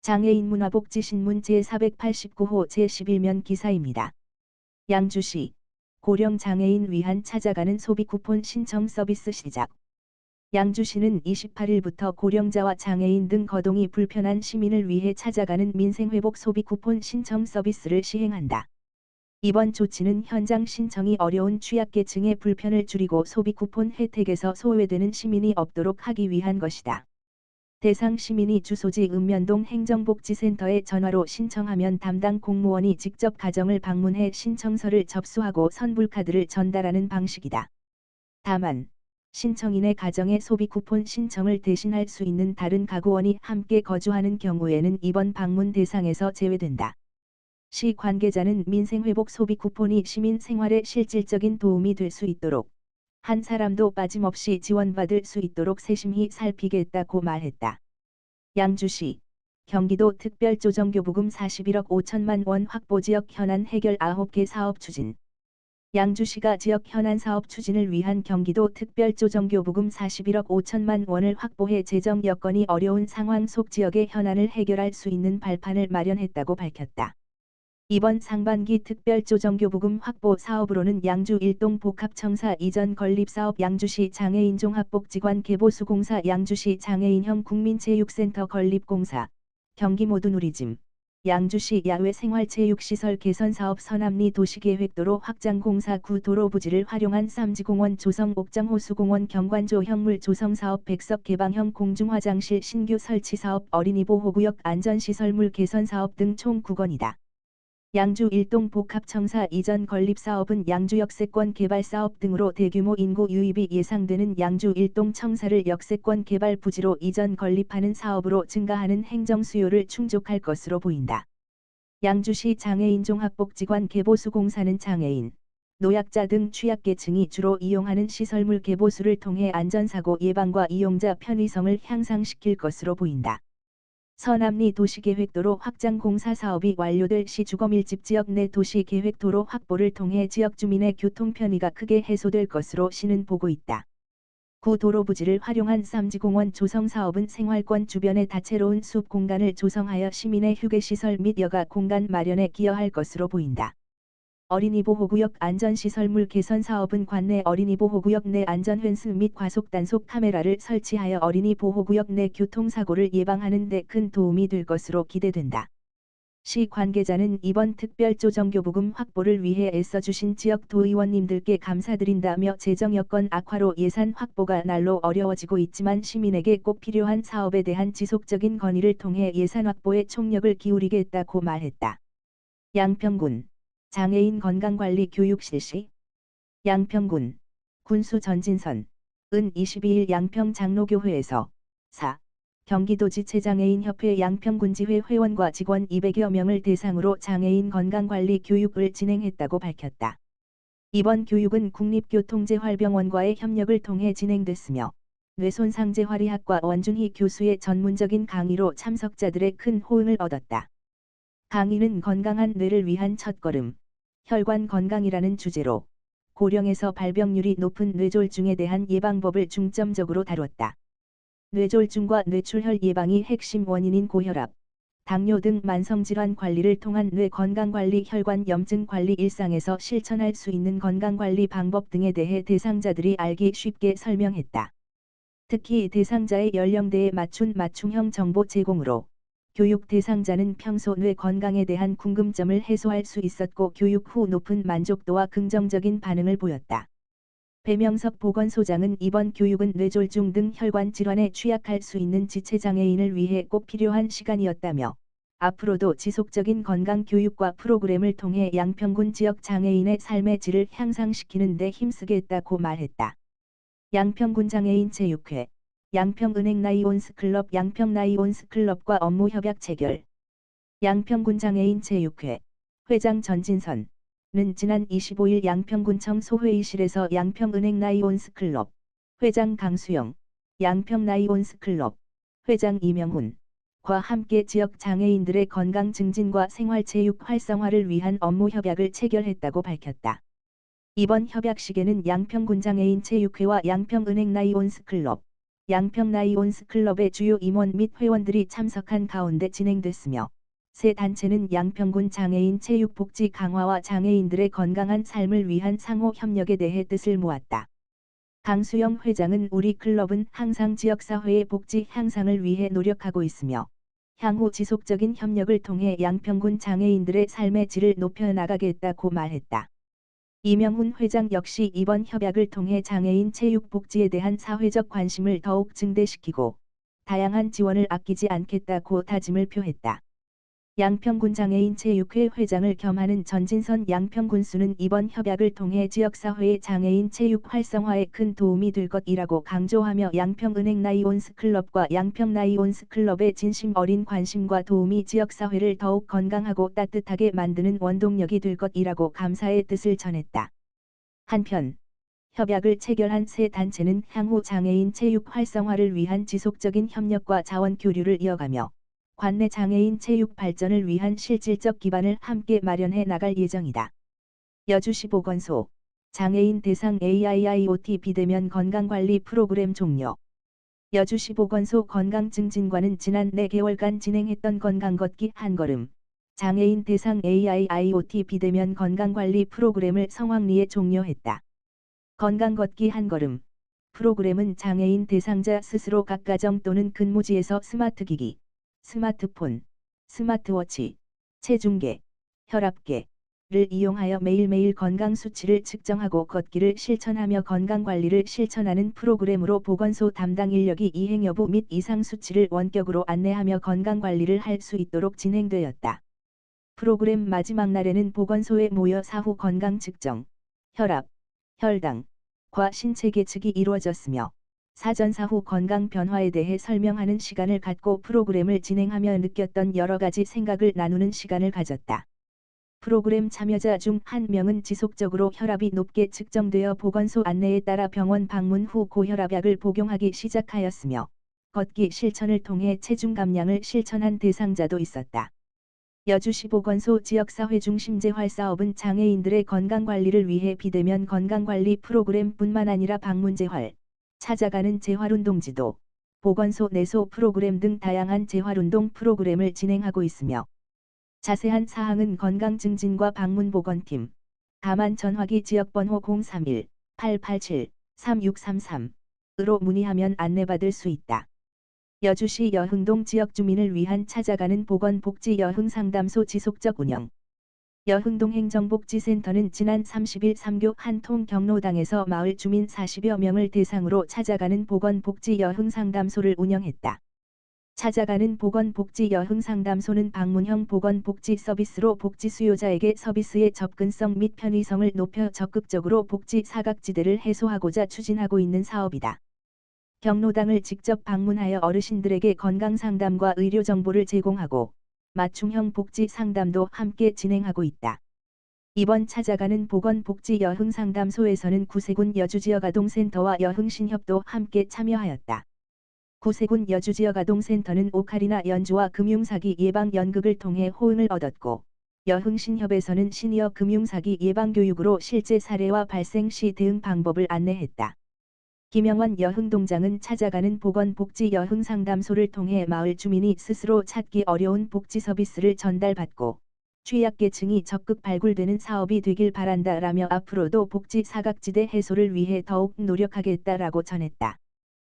장애인 문화복지신문 제489호 제11면 기사입니다. 양주시 고령 장애인 위한 찾아가는 소비 쿠폰 신청 서비스 시작. 양주시는 28일부터 고령자와 장애인 등 거동이 불편한 시민을 위해 찾아가는 민생회복 소비 쿠폰 신청 서비스를 시행한다. 이번 조치는 현장 신청이 어려운 취약계층의 불편을 줄이고 소비 쿠폰 혜택에서 소외되는 시민이 없도록 하기 위한 것이다. 대상 시민이 주소지 읍면동 행정복지센터에 전화로 신청하면 담당 공무원이 직접 가정을 방문해 신청서를 접수하고 선불카드를 전달하는 방식이다. 다만, 신청인의 가정의 소비 쿠폰 신청을 대신할 수 있는 다른 가구원이 함께 거주하는 경우에는 이번 방문 대상에서 제외된다. 시 관계자는 민생회복 소비 쿠폰이 시민 생활에 실질적인 도움이 될 수 있도록 한 사람도 빠짐없이 지원받을 수 있도록 세심히 살피겠다고 말했다. 양주시 경기도 특별조정교부금 41억 5천만 원 확보 지역 현안 해결 9개 사업 추진. 양주시가 지역 현안 사업 추진을 위한 경기도 특별조정교부금 41억 5천만 원을 확보해 재정 여건이 어려운 상황 속 지역의 현안을 해결할 수 있는 발판을 마련했다고 밝혔다. 이번 상반기 특별조정교부금 확보 사업으로는 양주 일동 복합청사 이전 건립사업, 양주시 장애인 종합복지관 개보수공사, 양주시 장애인형 국민체육센터 건립공사, 경기 모두누리짐, 양주시 야외생활체육시설 개선사업, 서남리 도시계획도로 확장공사, 구도로 부지를 활용한 쌈지공원 조성, 옥정호수공원 경관조 형물 조성사업, 백석 개방형 공중화장실 신규 설치사업, 어린이보호구역 안전시설물 개선사업 등 총 9건이다. 양주 일동 복합청사 이전 건립사업은 양주 역세권 개발사업 등으로 대규모 인구 유입이 예상되는 양주 일동 청사를 역세권 개발 부지로 이전 건립하는 사업으로 증가하는 행정 수요를 충족할 것으로 보인다. 양주시 장애인 종합복지관 개보수공사는 장애인, 노약자 등 취약계층이 주로 이용하는 시설물 개보수를 통해 안전사고 예방과 이용자 편의성을 향상시킬 것으로 보인다. 서남리 도시계획도로 확장공사 사업이 완료될 시 주거밀집 지역 내 도시계획도로 확보를 통해 지역 주민의 교통 편의가 크게 해소될 것으로 시는 보고 있다. 구도로 부지를 활용한 쌈지공원 조성 사업은 생활권 주변의 다채로운 숲 공간을 조성하여 시민의 휴게시설 및 여가 공간 마련에 기여할 것으로 보인다. 어린이보호구역 안전시설물 개선 사업은 관내 어린이보호구역 내 안전펜스 및 과속 단속 카메라를 설치하여 어린이보호구역 내 교통사고를 예방하는 데 큰 도움이 될 것으로 기대된다. 시 관계자는 이번 특별조정교부금 확보를 위해 애써주신 지역 도의원님들께 감사드린다며 재정 여건 악화로 예산 확보가 날로 어려워지고 있지만 시민에게 꼭 필요한 사업에 대한 지속적인 건의를 통해 예산 확보에 총력을 기울이겠다고 말했다. 양평군 장애인 건강관리 교육 실시. 양평군 군수 전진선 은 22일 양평 장로교회에서 4. 경기도지체장애인협회 양평군지회 회원과 직원 200여 명을 대상으로 장애인 건강관리 교육을 진행했다고 밝혔다. 이번 교육은 국립교통재활병원과의 협력을 통해 진행됐으며 뇌손상재활의학과 원준희 교수의 전문적인 강의로 참석자들의 큰 호응을 얻었다. 강의는 건강한 뇌를 위한 첫걸음, 혈관 건강이라는 주제로 고령에서 발병률이 높은 뇌졸중에 대한 예방법을 중점적으로 다뤘다. 뇌졸중과 뇌출혈 예방이 핵심 원인인 고혈압, 당뇨 등 만성질환 관리를 통한 뇌 건강관리, 혈관 염증 관리, 일상에서 실천할 수 있는 건강관리 방법 등에 대해 대상자들이 알기 쉽게 설명했다. 특히 대상자의 연령대에 맞춘 맞춤형 정보 제공으로 교육 대상자는 평소 뇌 건강에 대한 궁금점을 해소할 수 있었고 교육 후 높은 만족도와 긍정적인 반응을 보였다. 배명석 보건소장은 이번 교육은 뇌졸중 등 혈관 질환에 취약할 수 있는 지체장애인을 위해 꼭 필요한 시간이었다며 앞으로도 지속적인 건강 교육과 프로그램을 통해 양평군 지역 장애인의 삶의 질을 향상시키는 데 힘쓰겠다고 말했다. 양평군 장애인 체육회 양평은행 나이온스클럽 양평나이온스클럽과 업무 협약 체결. 양평군 장애인 체육회 회장 전진선은 지난 25일 양평군청 소회의실에서 양평은행 나이온스클럽 회장 강수영, 양평나이온스클럽 회장 이명훈과 함께 지역 장애인들의 건강 증진과 생활체육 활성화를 위한 업무 협약을 체결했다고 밝혔다. 이번 협약식에는 양평군 장애인 체육회와 양평은행 나이온스클럽 양평 라이온스 클럽의 주요 임원 및 회원들이 참석한 가운데 진행됐으며 세 단체는 양평군 장애인 체육복지 강화와 장애인들의 건강한 삶을 위한 상호 협력에 대해 뜻을 모았다. 강수영 회장은 우리 클럽은 항상 지역사회의 복지 향상을 위해 노력하고 있으며 향후 지속적인 협력을 통해 양평군 장애인들의 삶의 질을 높여나가겠다고 말했다. 이명훈 회장 역시 이번 협약을 통해 장애인 체육복지에 대한 사회적 관심을 더욱 증대시키고 다양한 지원을 아끼지 않겠다고 다짐을 표했다. 양평군 장애인 체육회 회장을 겸하는 전진선 양평군수는 이번 협약을 통해 지역사회의 장애인 체육 활성화에 큰 도움이 될 것이라고 강조하며 양평은행 라이온스 클럽과 양평 라이온스 클럽의 진심 어린 관심과 도움이 지역사회를 더욱 건강하고 따뜻하게 만드는 원동력이 될 것이라고 감사의 뜻을 전했다. 한편 협약을 체결한 세 단체는 향후 장애인 체육 활성화를 위한 지속적인 협력과 자원 교류를 이어가며 관내 장애인 체육 발전을 위한 실질적 기반을 함께 마련해 나갈 예정이다. 여주시 보건소 장애인 대상 AIIoT 비대면 건강관리 프로그램 종료. 여주시 보건소 건강증진과는 지난 4개월간 진행했던 건강걷기 한걸음 장애인 대상 AIIoT 비대면 건강관리 프로그램을 성황리에 종료했다. 건강걷기 한걸음 프로그램은 장애인 대상자 스스로 각 가정 또는 근무지에서 스마트기기, 스마트폰, 스마트워치, 체중계, 혈압계를 이용하여 매일매일 건강 수치를 측정하고 걷기를 실천하며 건강관리를 실천하는 프로그램으로 보건소 담당 인력이 이행 여부 및 이상 수치를 원격으로 안내하며 건강관리를 할 수 있도록 진행되었다. 프로그램 마지막 날에는 보건소에 모여 사후 건강 측정, 혈압, 혈당과 신체 계측이 이루어졌으며 사전 사후 건강 변화에 대해 설명하는 시간을 갖고 프로그램을 진행하며 느꼈던 여러 가지 생각을 나누는 시간을 가졌다. 프로그램 참여자 중 한 명은 지속적으로 혈압이 높게 측정되어 보건소 안내에 따라 병원 방문 후 고혈압약을 복용하기 시작하였으며 걷기 실천을 통해 체중 감량을 실천한 대상자도 있었다. 여주시 보건소 지역사회 중심 재활사업은 장애인들의 건강관리를 위해 비대면 건강관리 프로그램뿐만 아니라 방문재활, 찾아가는 재활운동지도, 보건소 내소 프로그램 등 다양한 재활운동 프로그램을 진행하고 있으며 자세한 사항은 건강증진과 방문보건팀, 다만 전화기 지역번호 031-887-3633으로 문의하면 안내받을 수 있다. 여주시 여흥동 지역 주민을 위한 찾아가는 보건복지 여흥상담소 지속적 운영. 여흥동 행정복지센터는 지난 30일 3교 한통 경로당에서 마을 주민 40여 명을 대상으로 찾아가는 보건복지 여흥상담소를 운영했다. 찾아가는 보건복지 여흥상담소는 방문형 보건복지 서비스로 복지 수요자에게 서비스의 접근성 및 편의성을 높여 적극적으로 복지 사각지대를 해소하고자 추진하고 있는 사업이다. 경로당을 직접 방문하여 어르신들에게 건강상담과 의료정보를 제공하고 맞춤형 복지 상담도 함께 진행하고 있다. 이번 찾아가는 보건복지 여흥상담소에서는 구세군 여주지역아동센터와 여흥신협도 함께 참여하였다. 구세군 여주지역아동센터는 오카리나 연주와 금융사기 예방 연극을 통해 호응을 얻었고 여흥신협에서는 시니어 금융사기 예방교육으로 실제 사례와 발생 시 대응 방법을 안내했다. 김영환 여흥동장은 찾아가는 보건복지 여흥상담소를 통해 마을 주민이 스스로 찾기 어려운 복지 서비스를 전달받고 취약계층이 적극 발굴되는 사업이 되길 바란다라며 앞으로도 복지 사각지대 해소를 위해 더욱 노력하겠다라고 전했다.